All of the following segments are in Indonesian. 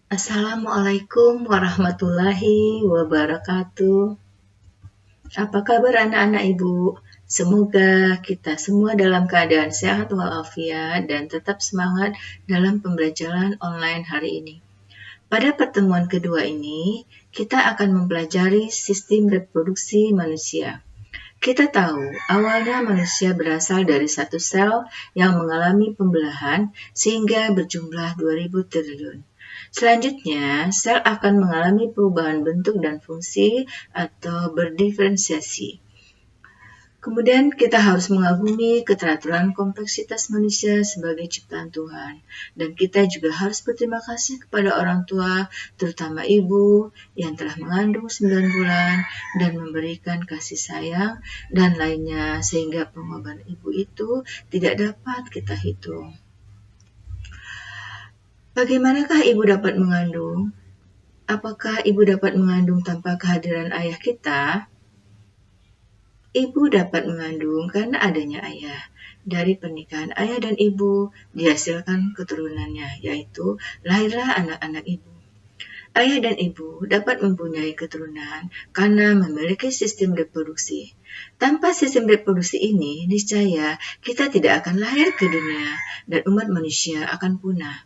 Assalamualaikum warahmatullahi wabarakatuh. Apa kabar anak-anak ibu? Semoga kita semua dalam keadaan sehat walafiat dan tetap semangat dalam pembelajaran online hari ini. Pada pertemuan kedua ini, kita akan mempelajari sistem reproduksi manusia. Kita tahu awalnya manusia berasal dari satu sel yang mengalami pembelahan sehingga berjumlah 2000 triliun. Selanjutnya, sel akan mengalami perubahan bentuk dan fungsi atau berdiferensiasi. Kemudian kita harus mengagumi keteraturan kompleksitas manusia sebagai ciptaan Tuhan. Dan kita juga harus berterima kasih kepada orang tua, terutama ibu yang telah mengandung 9 bulan dan memberikan kasih sayang dan lainnya sehingga pengorbanan ibu itu tidak dapat kita hitung. Bagaimanakah ibu dapat mengandung? Apakah ibu dapat mengandung tanpa kehadiran ayah kita? Ibu dapat mengandung karena adanya ayah. Dari pernikahan ayah dan ibu dihasilkan keturunannya, yaitu lahirlah anak-anak ibu. Ayah dan ibu dapat mempunyai keturunan karena memiliki sistem reproduksi. Tanpa sistem reproduksi ini, niscaya kita tidak akan lahir ke dunia dan umat manusia akan punah.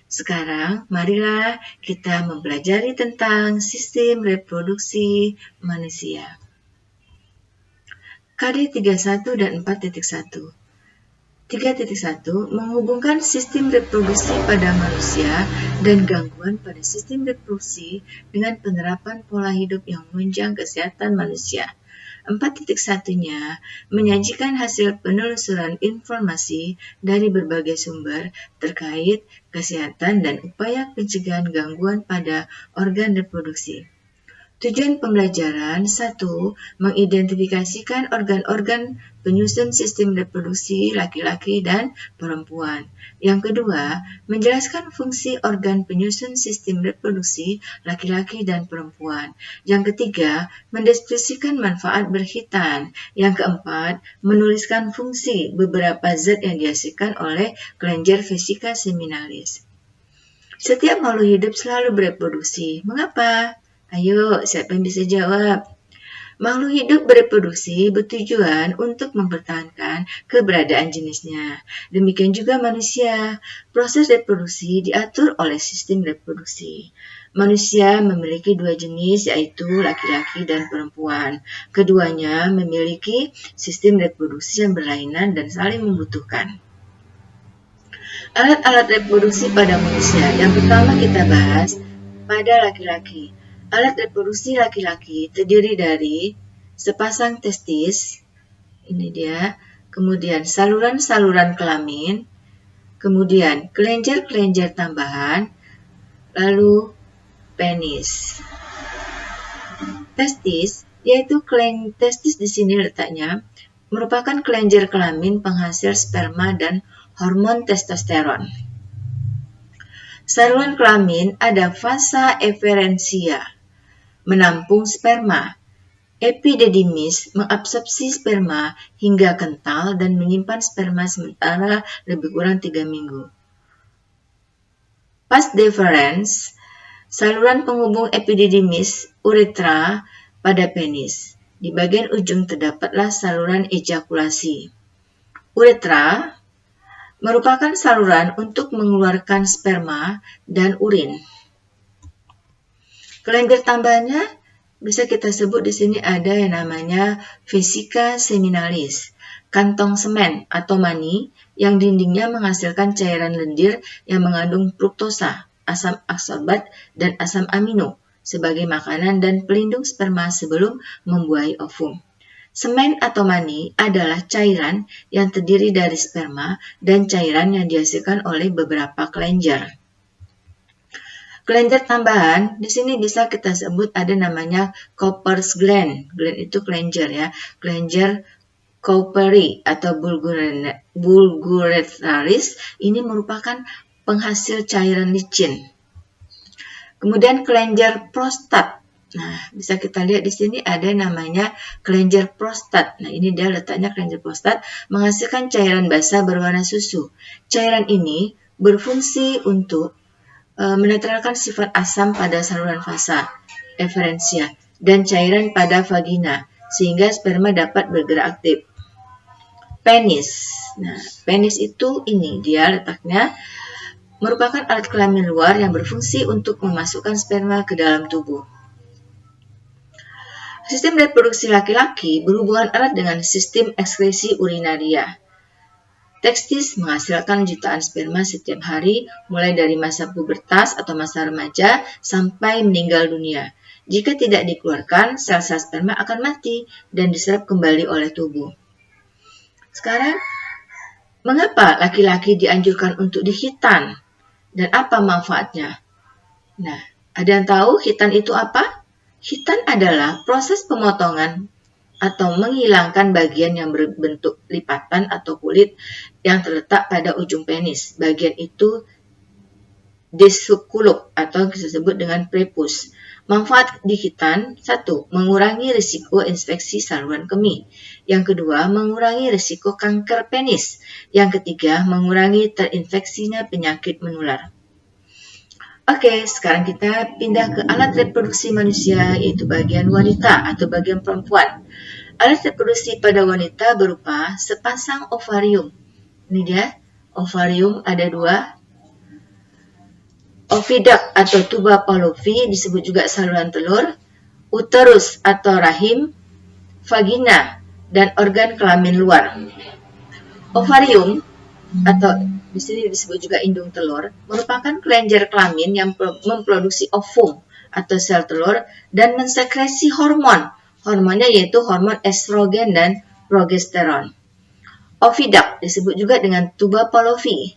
Sekarang, marilah kita mempelajari tentang sistem reproduksi manusia. KD 31 dan 4.1. 3.1 menghubungkan sistem reproduksi pada manusia dan gangguan pada sistem reproduksi dengan penerapan pola hidup yang menunjang kesehatan manusia. 4.1-nya menyajikan hasil penelusuran informasi dari berbagai sumber terkait kesehatan dan upaya pencegahan gangguan pada organ reproduksi. Tujuan pembelajaran 1. Mengidentifikasikan organ-organ penyusun sistem reproduksi laki-laki dan perempuan. Yang kedua, menjelaskan fungsi organ penyusun sistem reproduksi laki-laki dan perempuan. Yang ketiga, mendeskripsikan manfaat berkhitan. Yang keempat, menuliskan fungsi beberapa zat yang dihasilkan oleh kelenjar vesika seminalis. Setiap makhluk hidup selalu bereproduksi. Mengapa? Ayo, siapa yang bisa jawab? Makhluk hidup bereproduksi bertujuan untuk mempertahankan keberadaan jenisnya. Demikian juga manusia. Proses reproduksi diatur oleh sistem reproduksi. Manusia memiliki dua jenis, yaitu laki-laki dan perempuan. Keduanya memiliki sistem reproduksi yang berlainan dan saling membutuhkan. Alat-alat reproduksi pada manusia. Yang pertama kita bahas pada laki-laki. Alat reproduksi laki-laki terdiri dari sepasang testis, ini dia, kemudian saluran-saluran kelamin, kemudian kelenjar-kelenjar tambahan, lalu penis. Testis, yaitu testis di sini letaknya, merupakan kelenjar kelamin penghasil sperma dan hormon testosteron. Saluran kelamin ada vasa efferentia, menampung sperma. Epididymis mengabsorpsi sperma hingga kental dan menyimpan sperma sementara lebih kurang 3 minggu. Vas deferens, saluran penghubung epididymis uretra pada penis. Di bagian ujung terdapatlah saluran ejakulasi. Uretra merupakan saluran untuk mengeluarkan sperma dan urin. Kelenjar tambahannya bisa kita sebut di sini ada yang namanya vesika seminalis, kantong semen atau mani yang dindingnya menghasilkan cairan lendir yang mengandung fruktosa, asam aksorbat, dan asam amino sebagai makanan dan pelindung sperma sebelum membuahi ovum. Semen atau mani adalah cairan yang terdiri dari sperma dan cairan yang dihasilkan oleh beberapa kelenjar. Kelenjar tambahan, di sini bisa kita sebut ada namanya Cowper's gland. Gland itu kelenjar ya. Kelenjar Cowperi atau bulgurethralis ini merupakan penghasil cairan licin. Kemudian kelenjar prostat. Nah, bisa kita lihat di sini ada namanya kelenjar prostat. Nah, ini dia letaknya kelenjar prostat menghasilkan cairan basah berwarna susu. Cairan ini berfungsi untuk menetralkan sifat asam pada saluran vasa, efferentia, dan cairan pada vagina, sehingga sperma dapat bergerak aktif. Penis. Nah, penis itu ini dia letaknya merupakan alat kelamin luar yang berfungsi untuk memasukkan sperma ke dalam tubuh. Sistem reproduksi laki-laki berhubungan erat dengan sistem ekskresi urinaria. Testis menghasilkan jutaan sperma setiap hari, mulai dari masa pubertas atau masa remaja sampai meninggal dunia. Jika tidak dikeluarkan, sel-sel sperma akan mati dan diserap kembali oleh tubuh. Sekarang, mengapa laki-laki dianjurkan untuk dihitan? Dan apa manfaatnya? Nah, ada yang tahu hitan itu apa? Hitan adalah proses pemotongan atau menghilangkan bagian yang berbentuk lipatan atau kulit yang terletak pada ujung penis. Bagian itu deskulum atau disebut dengan prepus. Manfaat di hitan: 1. Mengurangi risiko infeksi saluran kemih. Yang kedua, mengurangi risiko kanker penis. Yang ketiga, mengurangi terinfeksinya penyakit menular. Oke, sekarang kita pindah ke alat reproduksi manusia, yaitu bagian wanita atau bagian perempuan. Alat reproduksi pada wanita berupa sepasang ovarium. Ini dia, ovarium ada 2. Oviduct atau tuba Fallopi, disebut juga saluran telur. Uterus atau rahim. Vagina dan organ kelamin luar. Ovarium atau di sini disebut juga indung telur, merupakan kelenjar kelamin yang memproduksi ovum atau sel telur dan mensekresi hormon. Hormonnya yaitu hormon estrogen dan progesteron. Oviduct disebut juga dengan tuba Fallopi,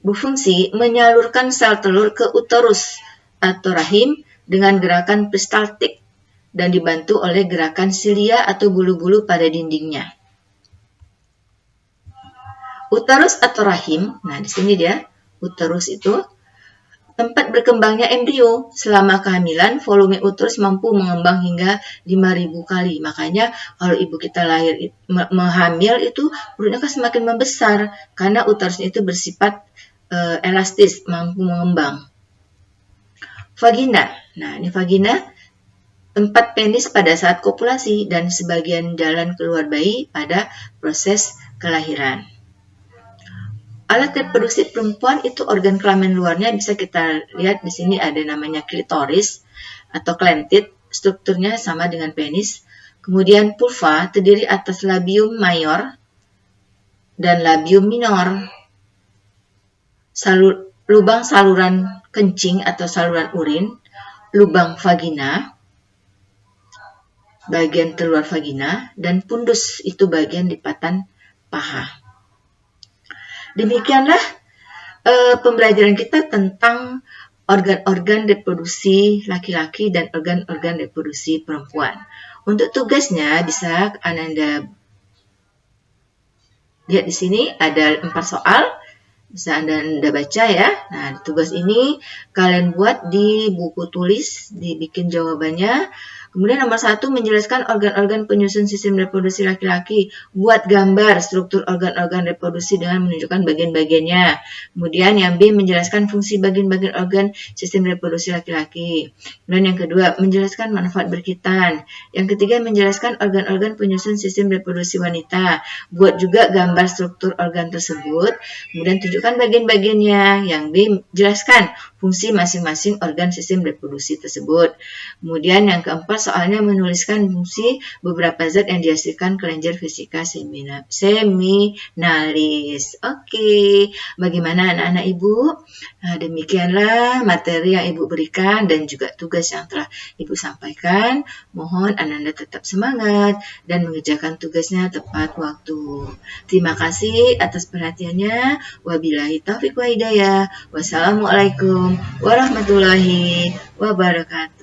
berfungsi menyalurkan sel telur ke uterus atau rahim dengan gerakan peristaltik dan dibantu oleh gerakan silia atau bulu-bulu pada dindingnya. Uterus atau rahim, nah di sini dia, uterus itu tempat berkembangnya embrio. Selama kehamilan, volume uterus mampu mengembang hingga 5.000 kali. Makanya kalau ibu kita lahir menghamil itu perutnya kan semakin membesar karena uterus itu bersifat elastis, mampu mengembang. Vagina, nah ini vagina tempat penis pada saat kopulasi dan sebagian jalan keluar bayi pada proses kelahiran. Alat reproduksi perempuan itu organ kelamin luarnya bisa kita lihat di sini ada namanya klitoris atau klentit, strukturnya sama dengan penis. Kemudian vulva terdiri atas labium mayor dan labium minor. Lubang saluran kencing atau saluran urin, lubang vagina, bagian keluar vagina, dan pundus itu bagian lipatan paha. Demikianlah pembelajaran kita tentang organ-organ reproduksi laki-laki dan organ-organ reproduksi perempuan. Untuk tugasnya bisa Ananda lihat di sini ada 4 soal. Bisa Anda baca ya. Nah, tugas ini kalian buat di buku tulis, dibikin jawabannya. Kemudian nomor 1, menjelaskan organ-organ penyusun sistem reproduksi laki-laki. Buat gambar struktur organ-organ reproduksi dengan menunjukkan bagian-bagiannya. Kemudian yang B, menjelaskan fungsi bagian-bagian organ sistem reproduksi laki-laki. Kemudian yang kedua, menjelaskan manfaat berkhitan. Yang ketiga, menjelaskan organ-organ penyusun sistem reproduksi wanita. Buat juga gambar struktur organ tersebut. Kemudian tunjukkan bagian-bagiannya. Yang B, jelaskan fungsi masing-masing organ sistem reproduksi tersebut. Kemudian yang keempat, soalnya menuliskan fungsi beberapa zat yang dihasilkan kelenjar vesika seminalis. Oke, bagaimana anak-anak ibu? Nah, demikianlah materi yang ibu berikan dan juga tugas yang telah ibu sampaikan. Mohon Ananda tetap semangat dan mengerjakan tugasnya tepat waktu. Terima kasih atas perhatiannya. Wabillahi taufiq wa hidayah. Wassalamualaikum warahmatullahi wabarakatuh.